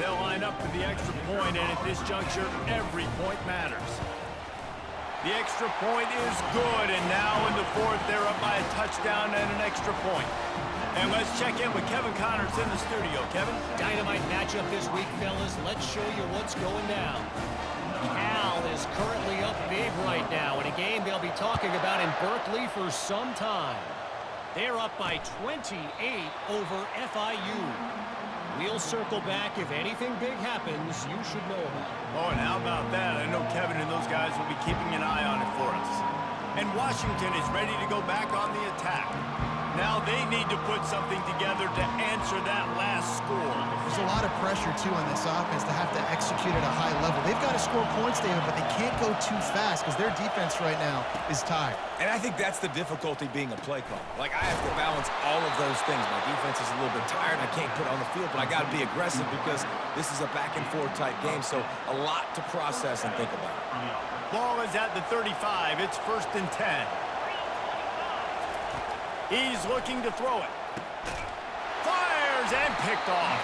They'll line up for the extra point, and at this juncture, every point matters. The extra point is good, and now in the 4th, they're up by a touchdown and an extra point. And let's check in with Kevin Connors in the studio. Kevin? Dynamite matchup this week, fellas. Let's show you what's going down. Cal is currently up big right now in a game they'll be talking about in Berkeley for some time. They're up by 28 over FIU. We'll circle back if anything big happens you should know about. Oh, and how about that? I know Kevin and those guys will be keeping an eye on it for us. And Washington is ready to go back on the attack. Now they need to put something together to answer that last score. There's a lot of pressure, too, on this offense to have to execute at a high level. They've got to score points, David, but they can't go too fast because their defense right now is tired. And I think that's the difficulty being a play caller. Like, I have to balance all of those things. My defense is a little bit tired. I can't put it on the field, but I got to be aggressive because this is a back-and-forth type game, so a lot to process and think about. Ball is at the 35. It's 1st and 10. He's looking to throw it. Fires and picked off.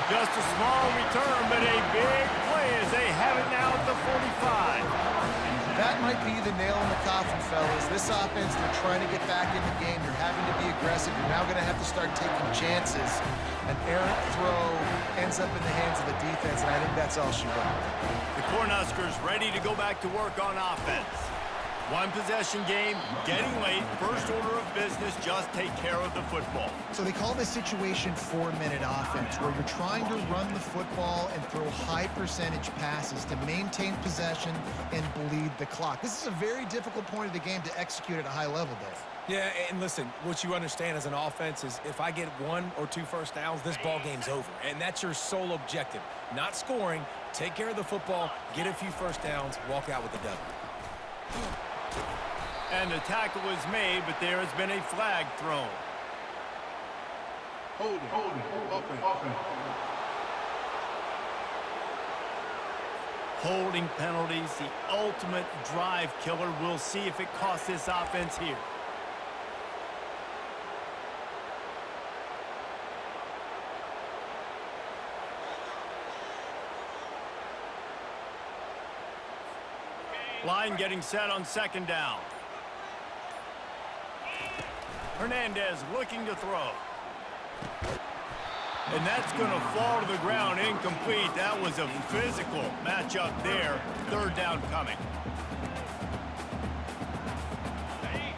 Just a small return, but a big play as they have it now at the 45. That might be the nail in the coffin, fellas. This offense, they're trying to get back in the game. They're having to be aggressive. You're now going to have to start taking chances. An errant throw ends up in the hands of the defense, and I think that's all she wrote. The Cornhuskers ready to go back to work on offense. One possession game, getting late, first order of business, just take care of the football. So they call this situation 4-minute offense, where you're trying to run the football and throw high percentage passes to maintain possession and bleed the clock. This is a very difficult point of the game to execute at a high level, Dave. Yeah, and listen, what you understand as an offense is if I get 1 or 2 first downs, this ball game's over. And that's your sole objective. Not scoring, take care of the football, get a few first downs, walk out with the W. And the tackle was made, but there has been a flag thrown. Holding, offense. Holding penalties, the ultimate drive killer. We'll see if it costs this offense here. Line getting set on second down. Hernandez looking to throw. And that's going to fall to the ground incomplete. That was a physical matchup there. Third down coming.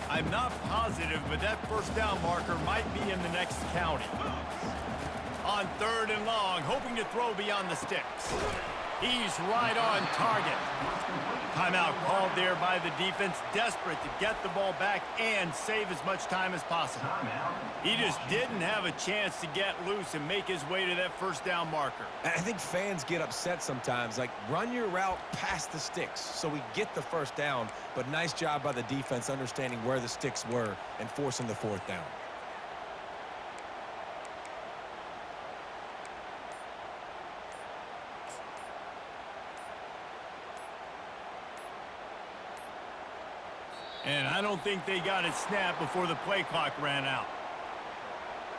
I'm not positive, but that first down marker might be in the next county. On third and long, hoping to throw beyond the sticks. He's right on target. Timeout called there by the defense, desperate to get the ball back and save as much time as possible. He just didn't have a chance to get loose and make his way to that first down marker. I think fans get upset sometimes, like run your route past the sticks so we get the first down, but nice job by the defense understanding where the sticks were and forcing the fourth down. And I don't think they got it snapped before the play clock ran out.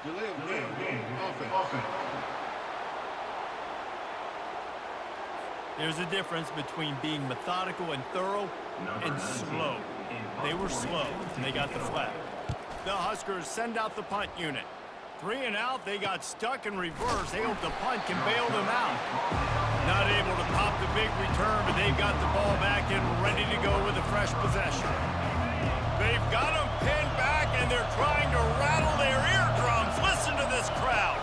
Offense. There's a difference between being methodical and thorough and slow. They were slow, and they got the flag. The Huskers send out the punt unit. 3 and out, they got stuck in reverse. They hope the punt can bail them out. Not able to pop the big return, but they've got the ball back and ready to go with a fresh possession. They've got them pinned back, and they're trying to rattle their eardrums. Listen to this crowd.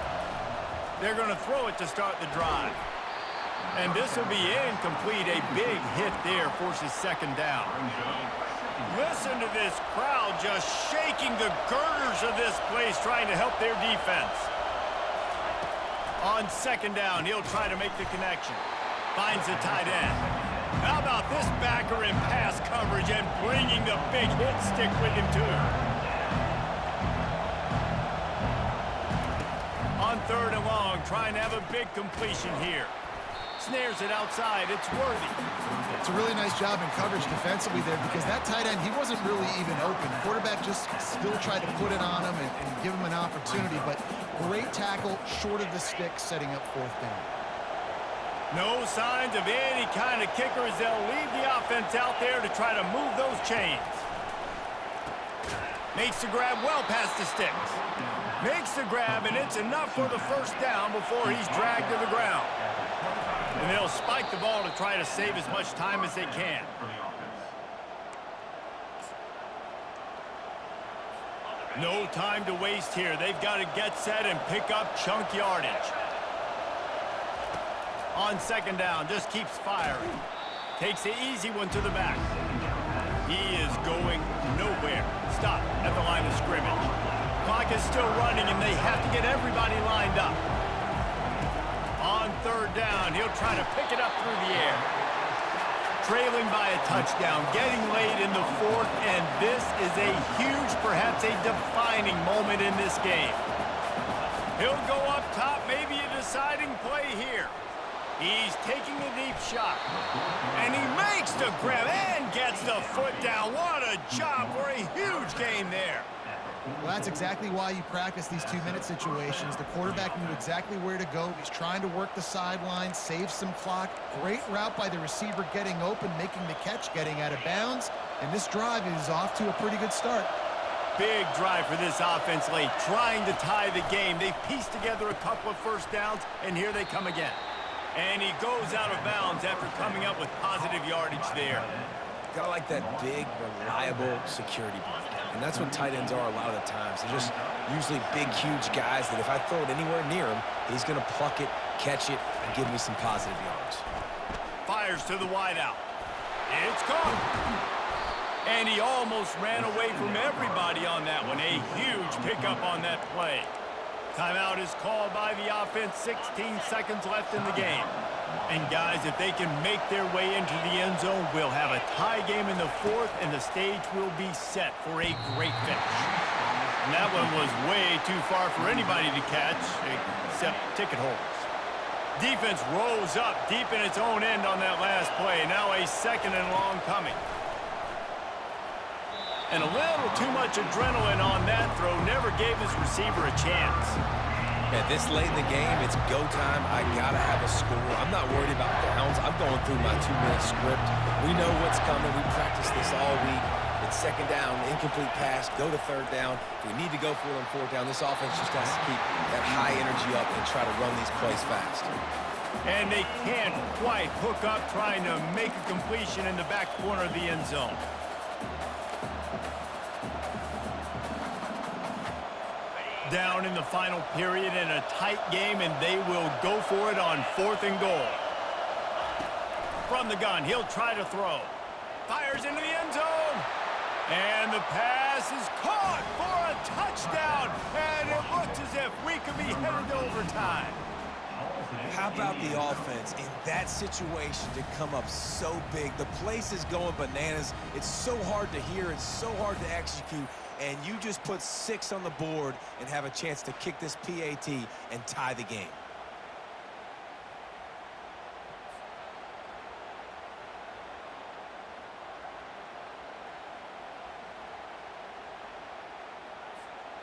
They're going to throw it to start the drive. And this will be incomplete. A big hit there forces second down. Listen to this crowd just shaking the girders of this place, trying to help their defense. On second down, he'll try to make the connection. Finds the tight end. How about this backer in pass coverage and bringing the big hit stick with him too? On third and long, trying to have a big completion here. Snares it outside. It's Worthy. It's a really nice job in coverage defensively there because that tight end, he wasn't really even open. The quarterback just still tried to put it on him and give him an opportunity, but great tackle short of the stick, setting up fourth down. No signs of any kind of kicker as they'll leave the offense out there to try to move those chains. Makes the grab well past the sticks. Makes the grab, and it's enough for the first down before he's dragged to the ground. And they'll spike the ball to try to save as much time as they can. No time to waste here. They've got to get set and pick up chunk yardage. On second down, just keeps firing. Takes the easy one to the back. He is going nowhere. Stop at the line of scrimmage. Clock is still running, and they have to get everybody lined up. On third down, he'll try to pick it up through the air. Trailing by a touchdown, getting late in the fourth, and this is a huge, perhaps a defining moment in this game. He'll go up top, maybe a deciding play here. He's taking a deep shot, and he makes the grab and gets the foot down. What a job for a huge gain there. Well, that's exactly why you practice these 2-minute situations. The quarterback knew exactly where to go. He's trying to work the sideline, save some clock. Great route by the receiver getting open, making the catch, getting out of bounds. And this drive is off to a pretty good start. Big drive for this offense late, trying to tie the game. They've pieced together a couple of first downs, and here they come again. And he goes out of bounds after coming up with positive yardage there. Gotta like that big, reliable security blanket. And that's what tight ends are a lot of the times. They're just usually big, huge guys that if I throw it anywhere near him, he's going to pluck it, catch it, and give me some positive yards. Fires to the wideout. It's caught. And he almost ran away from everybody on that one. A huge pickup on that play. Timeout is called by the offense. 16 seconds left in the game. And guys, if they can make their way into the end zone, we'll have a tie game in the fourth, and the stage will be set for a great finish. And that one was way too far for anybody to catch, except ticket holders. Defense rolls up deep in its own end on that last play. Now a second and long coming. And a little too much adrenaline on that throw never gave his receiver a chance. Man, this late in the game, it's go time. I got to have a score. I'm not worried about downs. I'm going through my 2-minute script. We know what's coming. We practiced this all week. It's second down, incomplete pass, go to third down. If we need to go for it on fourth down, this offense just has to keep that high energy up and try to run these plays fast. And they can't quite hook up trying to make a completion in the back corner of the end zone. Down in the final period in a tight game, and they will go for it on 4th and goal. From the gun, he'll try to throw. Fires into the end zone. And the pass is caught for a touchdown. And it looks as if we could be headed to overtime. How about the offense in that situation to come up so big? The place is going bananas. It's so hard to hear. It's so hard to execute. And you just put 6 on the board and have a chance to kick this PAT and tie the game.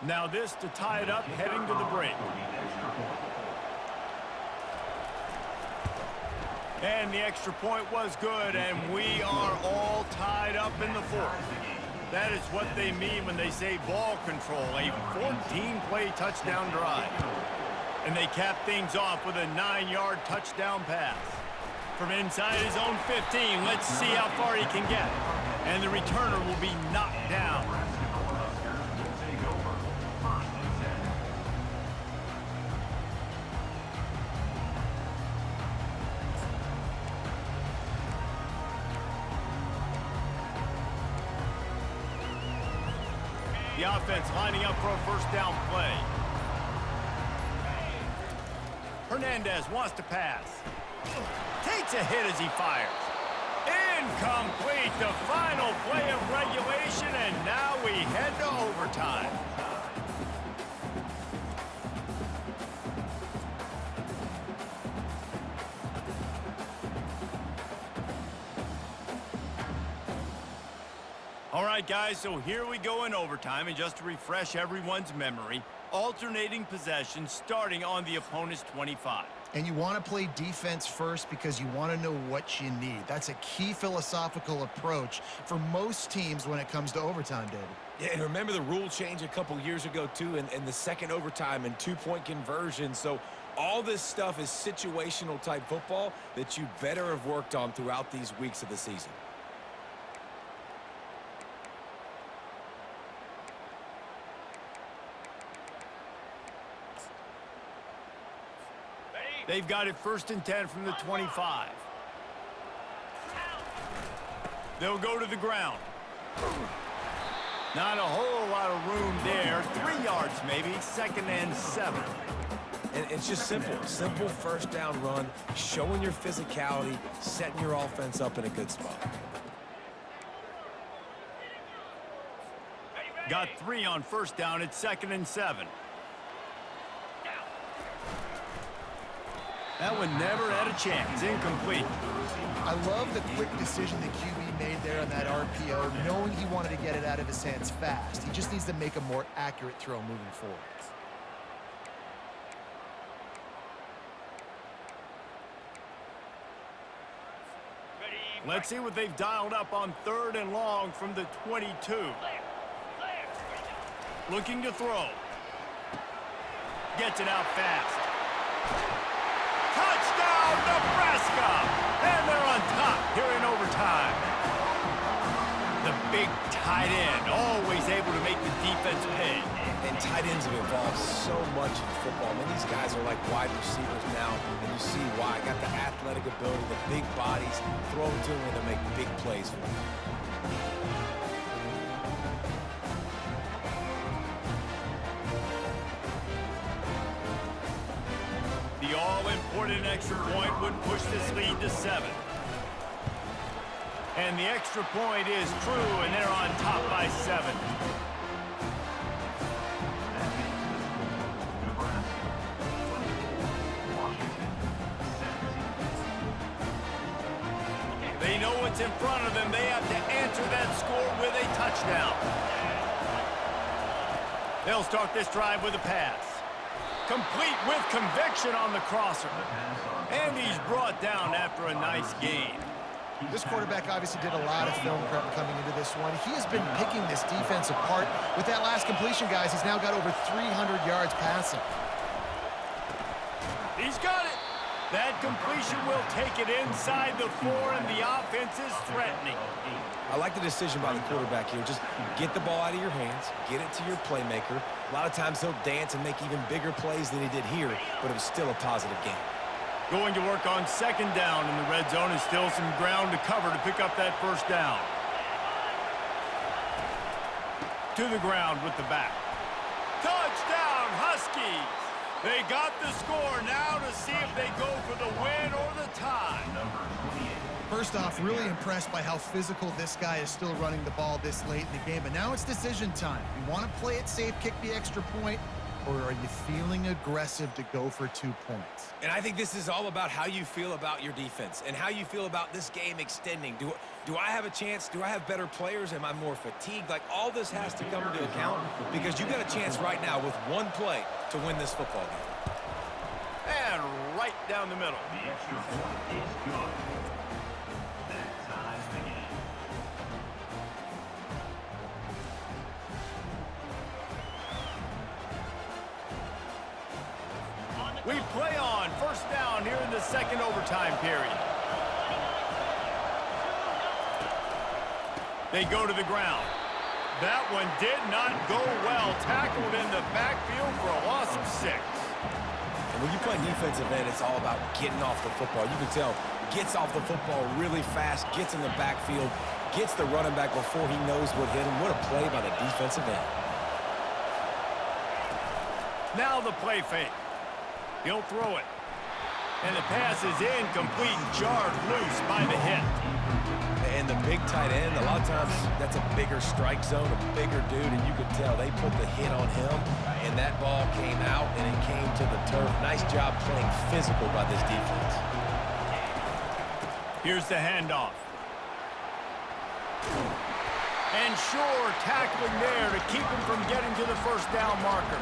Now this to tie it up, heading to the break. And the extra point was good, and we are all tied up in the fourth. That is what they mean when they say ball control, a 14-play touchdown drive. And they cap things off with a 9-yard touchdown pass. From inside his own 15, let's see how far he can get. And the returner will be knocked down. The offense lining up for a first down play. Hernandez wants to pass. Takes a hit as he fires. Incomplete, the final play of regulation, and now we head to overtime. All right, guys, so here we go in overtime, and just to refresh everyone's memory, alternating possession starting on the opponent's 25. And you want to play defense first because you want to know what you need. That's a key philosophical approach for most teams when it comes to overtime, David. Yeah, and remember the rule change a couple years ago, too, and the second overtime and 2-point conversion. So all this stuff is situational type football that you better have worked on throughout these weeks of the season. They've got it 1st and 10 from the 25. They'll go to the ground. Not a whole lot of room there. 3 yards maybe, 2nd and 7. And it's just simple. Simple first down run, showing your physicality, setting your offense up in a good spot. Got 3 on first down. It's 2nd and 7. That one never had a chance. Incomplete. I love the quick decision the QB made there on that RPO, knowing he wanted to get it out of his hands fast. He just needs to make a more accurate throw moving forward. Let's see what they've dialed up on 3rd and long from the 22. Looking to throw. Gets it out fast. Touchdown, Nebraska! And they're on top here in overtime. The big tight end, always able to make the defense pay. And tight ends have evolved so much in football. I mean, these guys are like wide receivers now, and you see why. Got the athletic ability, the big bodies, throw them to them and they make big plays for them. The all-important extra point would push this lead to 7. And the extra point is true, and they're on top by 7. They know what's in front of them. They have to answer that score with a touchdown. They'll start this drive with a pass. Complete with conviction on the crosser. And he's brought down after a nice gain. This quarterback obviously did a lot of film prep coming into this one. He has been picking this defense apart. With that last completion, guys, he's now got over 300 yards passing. He's got it. That completion will take it inside the 4, and the offense is threatening. I like the decision by the quarterback here. Just get the ball out of your hands, get it to your playmaker. A lot of times he'll dance and make even bigger plays than he did here, but it was still a positive game. Going to work on 2nd down in the red zone, and still some ground to cover to pick up that 1st down. To the ground with the back. Touchdown, Huskies! They got the score now to see if they go for the win or the tie. First off, really impressed by how physical this guy is still running the ball this late in the game. But now it's decision time. You want to play it safe, kick the extra point, or are you feeling aggressive to go for 2 points? And I think this is all about how you feel about your defense and how you feel about this game extending. Do I have a chance? Do I have better players? Am I more fatigued? Like, all this has to come into account because you got a chance right now with one play to win this football game. And right down the middle. The extra point is good. That ties the game. We play on 1st down here in the 2nd overtime period. They go to the ground. That one did not go well. Tackled in the backfield for a loss of 6. And when you play defensive end, it's all about getting off the football. You can tell, gets off the football really fast, gets in the backfield, gets the running back before he knows what hit him. What a play by the defensive end. Now the play fake. He'll throw it. And the pass is incomplete, jarred loose by the hit. And the big tight end, a lot of times that's a bigger strike zone, a bigger dude, and you could tell they put the hit on him, and that ball came out and it came to the turf. Nice job playing physical by this defense. Here's the handoff. And sure, tackling there to keep him from getting to the 1st down marker.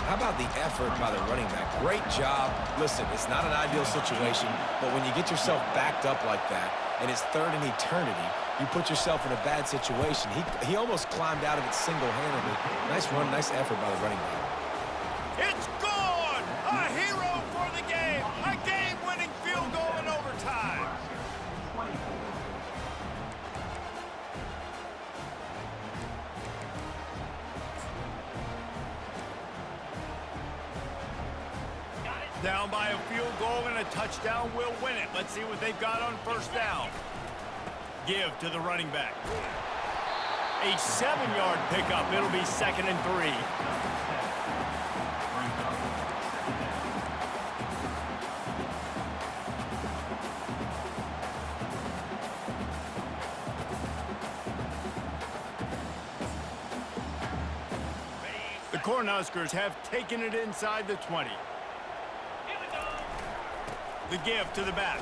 How about the effort by the running back? Great job. Listen, it's not an ideal situation, but when you get yourself backed up like that, and it's 3rd and eternity, you put yourself in a bad situation. He almost climbed out of it single-handedly. Nice run, nice effort by the running back. It's gone! A hero for the game! A game-winning field goal in overtime! Down by a field goal and a touchdown will win it. Let's see what they've got on 1st down. Give to the running back. A 7-yard pickup. It'll be 2nd and 3. The Cornhuskers have taken it inside the 20. The give to the back.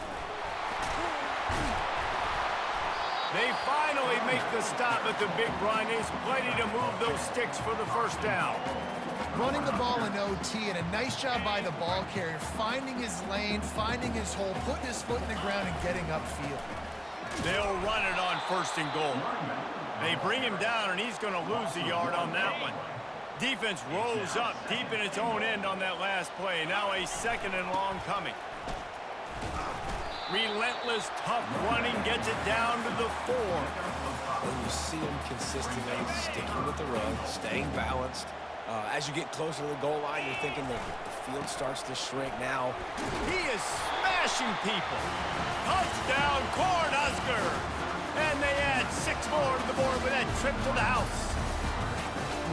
They finally make the stop, but the big run is plenty to move those sticks for the 1st down. Running the ball in OT, and a nice job by the ball carrier, finding his lane, finding his hole, putting his foot in the ground and getting upfield. They'll run it on 1st and goal. They bring him down, and he's going to lose a yard on that one. Defense rolls up deep in its own end on that last play. Now a 2nd and long coming. Relentless, tough running gets it down to the 4. And you see him consistently sticking with the run, staying balanced. As you get closer to the goal line, you're thinking the field starts to shrink now. He is smashing people. Touchdown, Cornhuskers! And they add 6 more to the board with that trip to the house.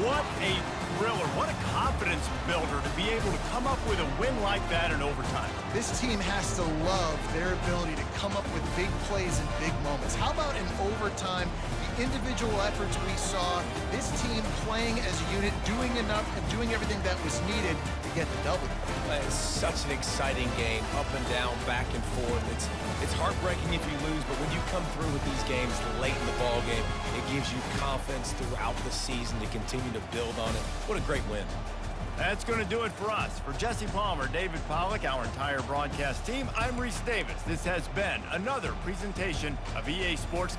What a thriller. What a confidence builder to be able to come up with a win like that in overtime. This team has to love their ability to come up with big plays in big moments. How about in overtime, the individual efforts we saw, this team playing as a unit, doing enough and doing everything that was needed to get the W. It's such an exciting game, up and down, back and forth. It's heartbreaking if you lose, but when you come through with these games late in the ball game, it gives you confidence throughout the season to continue to build on it. What a great win. That's going to do it for us. For Jesse Palmer, David Pollack, our entire broadcast team, I'm Reese Davis. This has been another presentation of EA Sports